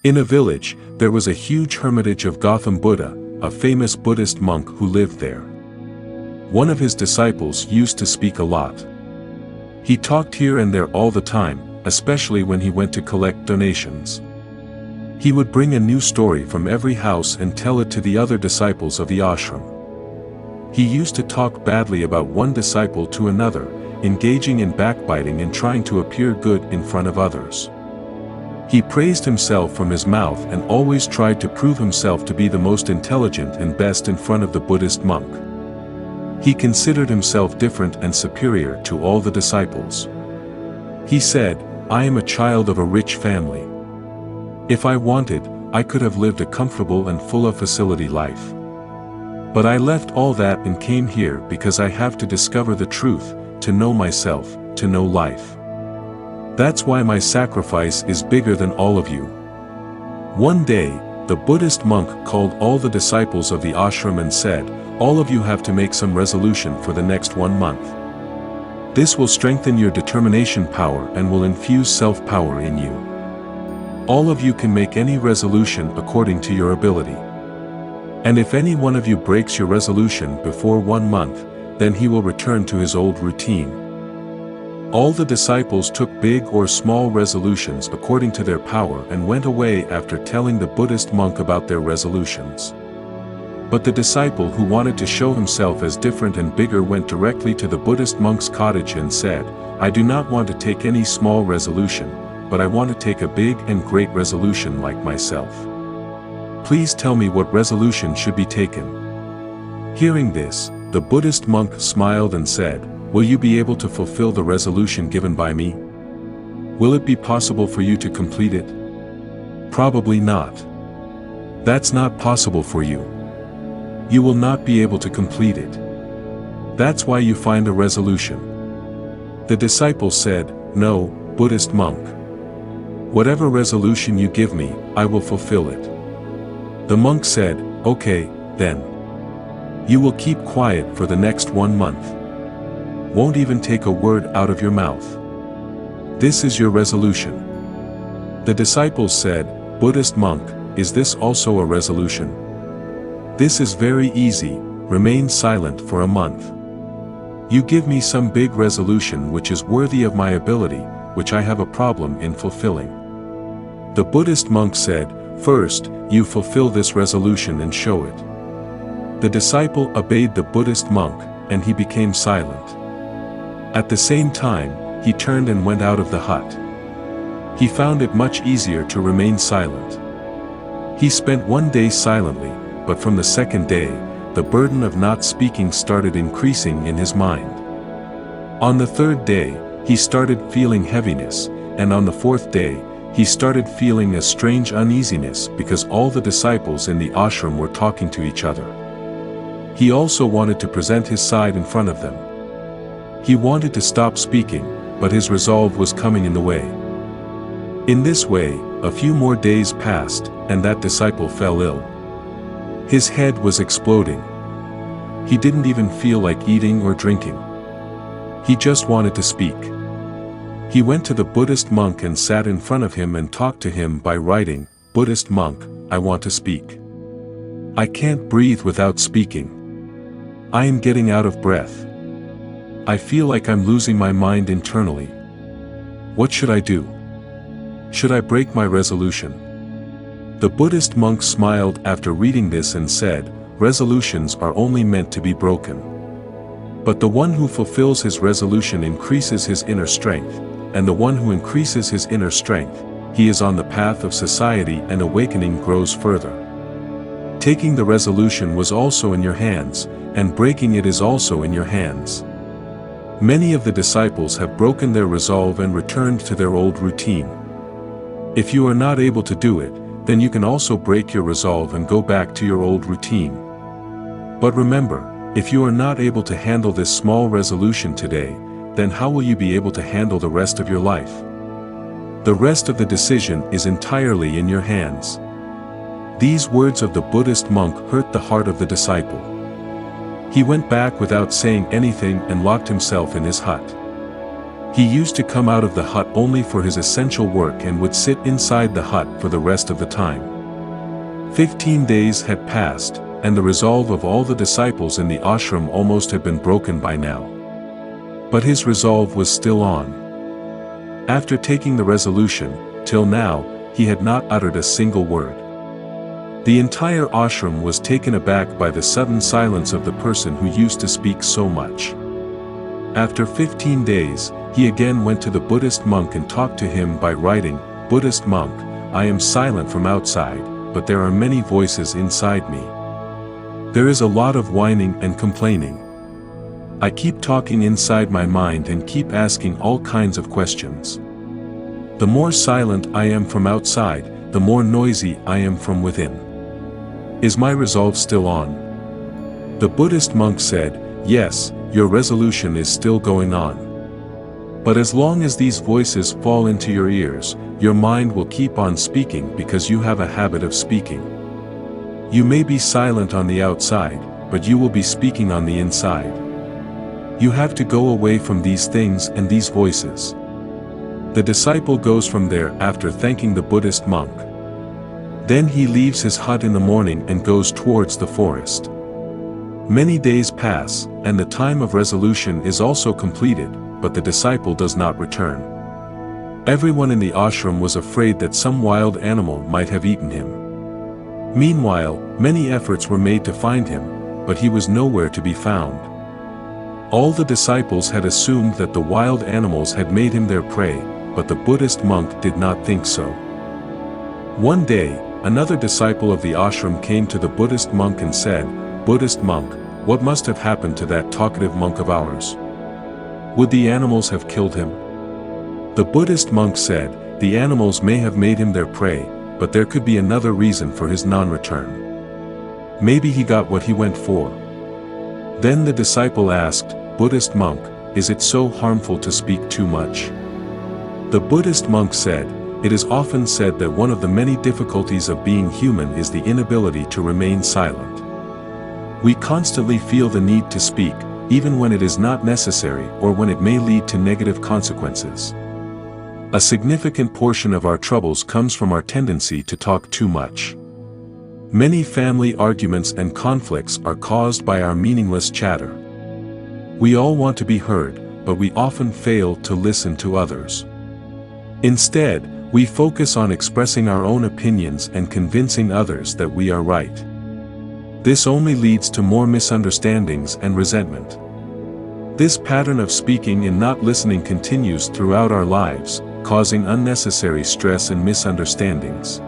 In a village, there was a huge hermitage of Gautam Buddha, a famous Buddhist monk who lived there. One of his disciples used to speak a lot. He talked here and there all the time, especially when he went to collect donations. He would bring a new story from every house and tell it to the other disciples of the ashram. He used to talk badly about one disciple to another, engaging in backbiting and trying to appear good in front of others. He praised himself from his mouth and always tried to prove himself to be the most intelligent and best in front of the Buddhist monk. He considered himself different and superior to all the disciples. He said, "I am a child of a rich family. If I wanted, I could have lived a comfortable and full of facility life. But I left all that and came here because I have to discover the truth, to know myself, to know life. That's why my sacrifice is bigger than all of you." One day, the Buddhist monk called all the disciples of the ashram and said, "All of you have to make some resolution for the next 1 month. This will strengthen your determination power and will infuse self-power in you. All of you can make any resolution according to your ability. And if any one of you breaks your resolution before 1 month, then he will return to his old routine." All the disciples took big or small resolutions according to their power and went away after telling the Buddhist monk about their resolutions. But the disciple who wanted to show himself as different and bigger went directly to the Buddhist monk's cottage and said, "I do not want to take any small resolution, but I want to take a big and great resolution like myself. Please tell me what resolution should be taken." Hearing this, the Buddhist monk smiled and said, "Will you be able to fulfill the resolution given by me? Will it be possible for you to complete it? Probably not. That's not possible for you. You will not be able to complete it. That's why you find a resolution." The disciple said, "No, Buddhist monk. Whatever resolution you give me, I will fulfill it." The monk said, "Okay, then. You will keep quiet for the next 1 month. Won't even take a word out of your mouth. This is your resolution." The disciples said, "Buddhist monk, is this also a resolution?" "This is very easy, remain silent for a month. You give me some big resolution which is worthy of my ability, which I have a problem in fulfilling." The Buddhist monk said, "First, you fulfill this resolution and show it." The disciple obeyed the Buddhist monk, and he became silent. At the same time, he turned and went out of the hut. He found it much easier to remain silent. He spent 1 day silently, but from the second day, the burden of not speaking started increasing in his mind. On the 3rd day, he started feeling heaviness, and on the 4th day, he started feeling a strange uneasiness because all the disciples in the ashram were talking to each other. He also wanted to present his side in front of them. He wanted to stop speaking, but his resolve was coming in the way. In this way, a few more days passed, and that disciple fell ill. His head was exploding. He didn't even feel like eating or drinking. He just wanted to speak. He went to the Buddhist monk and sat in front of him and talked to him by writing, "Buddhist monk, I want to speak. I can't breathe without speaking. I am getting out of breath. I feel like I'm losing my mind internally. What should I do? Should I break my resolution?" The Buddhist monk smiled after reading this and said, "Resolutions are only meant to be broken. But the one who fulfills his resolution increases his inner strength, and the one who increases his inner strength, he is on the path of society and awakening grows further. Taking the resolution was also in your hands, and breaking it is also in your hands." Many of the disciples have broken their resolve and returned to their old routine. If you are not able to do it, then you can also break your resolve and go back to your old routine. But remember, if you are not able to handle this small resolution today, then how will you be able to handle the rest of your life? The rest of the decision is entirely in your hands. These words of the Buddhist monk hurt the heart of the disciple. He went back without saying anything and locked himself in his hut. He used to come out of the hut only for his essential work and would sit inside the hut for the rest of the time. 15 days had passed, and the resolve of all the disciples in the ashram almost had been broken by now. But his resolve was still on. After taking the resolution, till now, he had not uttered a single word. The entire ashram was taken aback by the sudden silence of the person who used to speak so much. After 15 days, he again went to the Buddhist monk and talked to him by writing, "Buddhist monk, I am silent from outside, but there are many voices inside me. There is a lot of whining and complaining. I keep talking inside my mind and keep asking all kinds of questions. The more silent I am from outside, the more noisy I am from within. Is my resolve still on?" The Buddhist monk said, "Yes, your resolution is still going on. But as long as these voices fall into your ears, your mind will keep on speaking because you have a habit of speaking. You may be silent on the outside, but you will be speaking on the inside. You have to go away from these things and these voices." The disciple goes from there after thanking the Buddhist monk. Then he leaves his hut in the morning and goes towards the forest. Many days pass, and the time of resolution is also completed, but the disciple does not return. Everyone in the ashram was afraid that some wild animal might have eaten him. Meanwhile, many efforts were made to find him, but he was nowhere to be found. All the disciples had assumed that the wild animals had made him their prey, but the Buddhist monk did not think so. One day, another disciple of the ashram came to the Buddhist monk and said, "Buddhist monk, what must have happened to that talkative monk of ours? Would the animals have killed him?" The Buddhist monk said, "The animals may have made him their prey, but there could be another reason for his non-return. Maybe he got what he went for." Then the disciple asked, "Buddhist monk, is it so harmful to speak too much?" The Buddhist monk said, "It is often said that one of the many difficulties of being human is the inability to remain silent. We constantly feel the need to speak, even when it is not necessary or when it may lead to negative consequences. A significant portion of our troubles comes from our tendency to talk too much. Many family arguments and conflicts are caused by our meaningless chatter. We all want to be heard, but we often fail to listen to others. Instead, we focus on expressing our own opinions and convincing others that we are right. This only leads to more misunderstandings and resentment. This pattern of speaking and not listening continues throughout our lives, causing unnecessary stress and misunderstandings.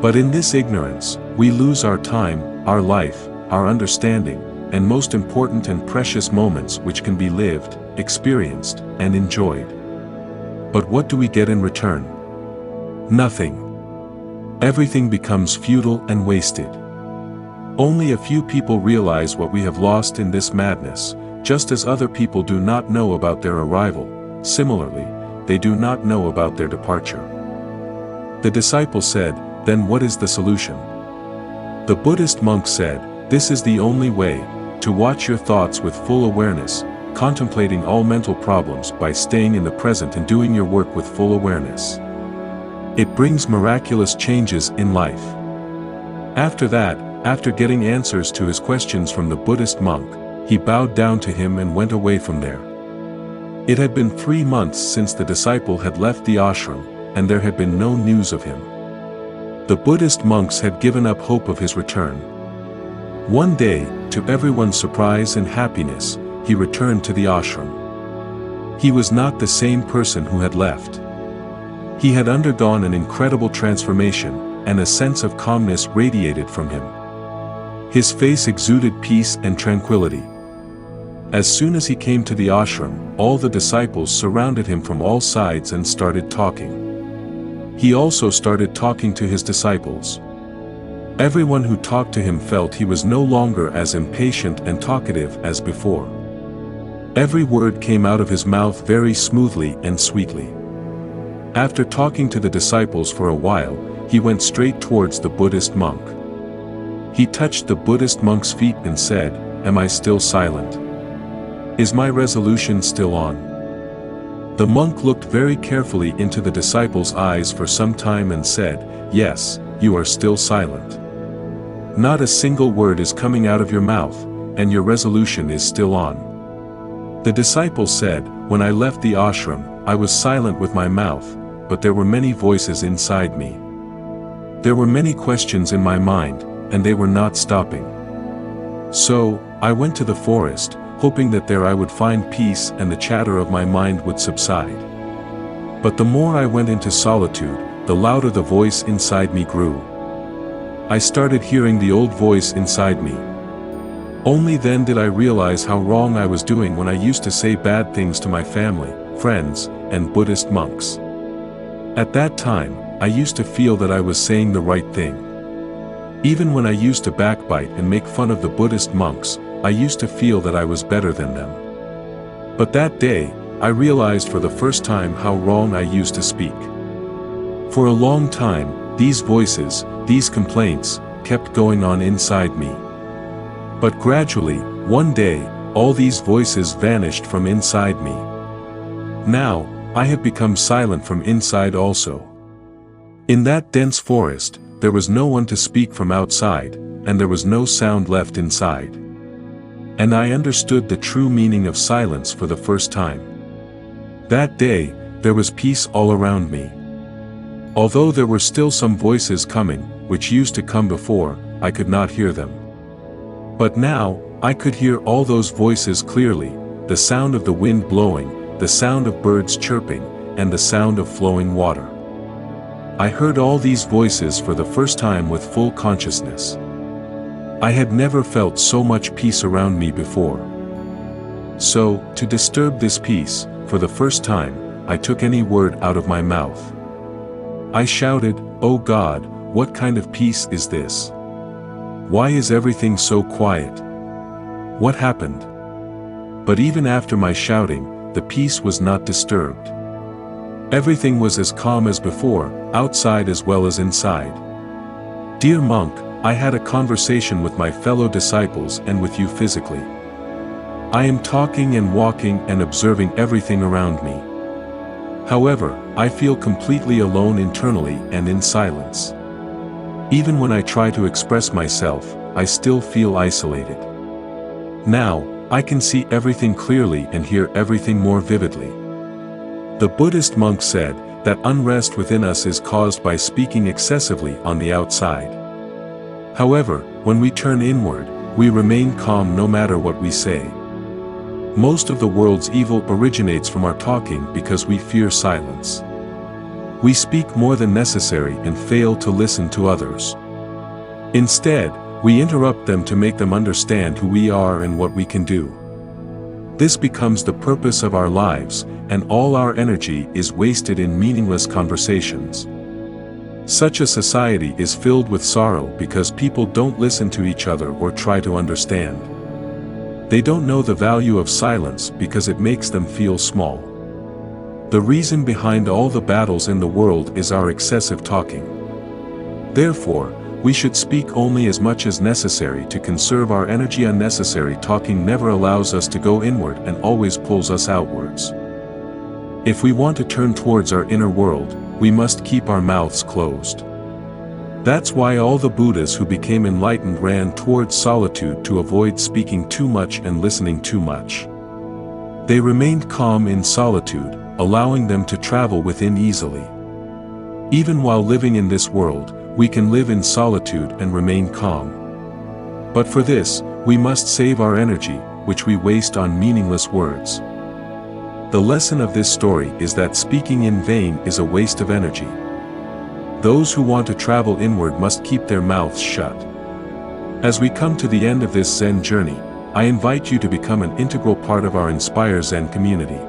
But in this ignorance, we lose our time, our life, our understanding, and most important and precious moments which can be lived, experienced, and enjoyed. But what do we get in return? Nothing. Everything becomes futile and wasted. Only a few people realize what we have lost in this madness, just as other people do not know about their arrival. Similarly, they do not know about their departure. The disciple said, "Then what is the solution?" The Buddhist monk said, "This is the only way, to watch your thoughts with full awareness, contemplating all mental problems by staying in the present and doing your work with full awareness. It brings miraculous changes in life." After that, after getting answers to his questions from the Buddhist monk, he bowed down to him and went away from there. It had been 3 months since the disciple had left the ashram, and there had been no news of him. The Buddhist monks had given up hope of his return. One day, to everyone's surprise and happiness, he returned to the ashram. He was not the same person who had left. He had undergone an incredible transformation, and a sense of calmness radiated from him. His face exuded peace and tranquility. As soon as he came to the ashram, all the disciples surrounded him from all sides and started talking. He also started talking to his disciples. Everyone who talked to him felt he was no longer as impatient and talkative as before. Every word came out of his mouth very smoothly and sweetly. After talking to the disciples for a while, he went straight towards the Buddhist monk. He touched the Buddhist monk's feet and said, "Am I still silent? Is my resolution still on?" The monk looked very carefully into the disciple's eyes for some time and said, "Yes, you are still silent. Not a single word is coming out of your mouth, and your resolution is still on." The disciple said, "When I left the ashram, I was silent with my mouth, but there were many voices inside me. There were many questions in my mind, and they were not stopping. So, I went to the forest, hoping that there I would find peace and the chatter of my mind would subside. But the more I went into solitude, the louder the voice inside me grew. I started hearing the old voice inside me. Only then did I realize how wrong I was doing when I used to say bad things to my family, friends, and Buddhist monks. At that time, I used to feel that I was saying the right thing. Even when I used to backbite and make fun of the Buddhist monks, I used to feel that I was better than them. But that day, I realized for the first time how wrong I used to speak. For a long time, these voices, these complaints, kept going on inside me. But gradually, one day, all these voices vanished from inside me. Now, I have become silent from inside also. In that dense forest, there was no one to speak from outside, and there was no sound left inside. And I understood the true meaning of silence for the first time. That day, there was peace all around me. Although there were still some voices coming, which used to come before, I could not hear them. But now, I could hear all those voices clearly, the sound of the wind blowing, the sound of birds chirping, and the sound of flowing water. I heard all these voices for the first time with full consciousness. I had never felt so much peace around me before. So, to disturb this peace, for the first time, I took any word out of my mouth. I shouted, "Oh God, what kind of peace is this? Why is everything so quiet? What happened?" But even after my shouting, the peace was not disturbed. Everything was as calm as before, outside as well as inside. Dear monk, I had a conversation with my fellow disciples and with you physically. I am talking and walking and observing everything around me. However, I feel completely alone internally and in silence. Even when I try to express myself, I still feel isolated. Now, I can see everything clearly and hear everything more vividly. The Buddhist monk said that unrest within us is caused by speaking excessively on the outside. However, when we turn inward, we remain calm no matter what we say. Most of the world's evil originates from our talking because we fear silence. We speak more than necessary and fail to listen to others. Instead, we interrupt them to make them understand who we are and what we can do. This becomes the purpose of our lives, and all our energy is wasted in meaningless conversations. Such a society is filled with sorrow because people don't listen to each other or try to understand. They don't know the value of silence because it makes them feel small. The reason behind all the battles in the world is our excessive talking. Therefore, we should speak only as much as necessary to conserve our energy. Unnecessary talking never allows us to go inward and always pulls us outwards. If we want to turn towards our inner world, we must keep our mouths closed. That's why all the Buddhas who became enlightened ran towards solitude to avoid speaking too much and listening too much. They remained calm in solitude, allowing them to travel within easily. Even while living in this world, we can live in solitude and remain calm. But for this, we must save our energy, which we waste on meaningless words. The lesson of this story is that speaking in vain is a waste of energy. Those who want to travel inward must keep their mouths shut. As we come to the end of this Zen journey, I invite you to become an integral part of our Inspire Zen community.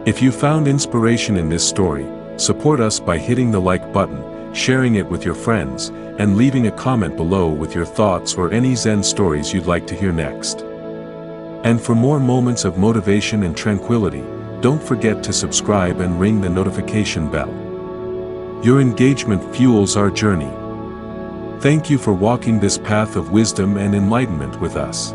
If you found inspiration in this story, support us by hitting the like button, sharing it with your friends, and leaving a comment below with your thoughts or any Zen stories you'd like to hear next. And for more moments of motivation and tranquility, don't forget to subscribe and ring the notification bell. Your engagement fuels our journey. Thank you for walking this path of wisdom and enlightenment with us.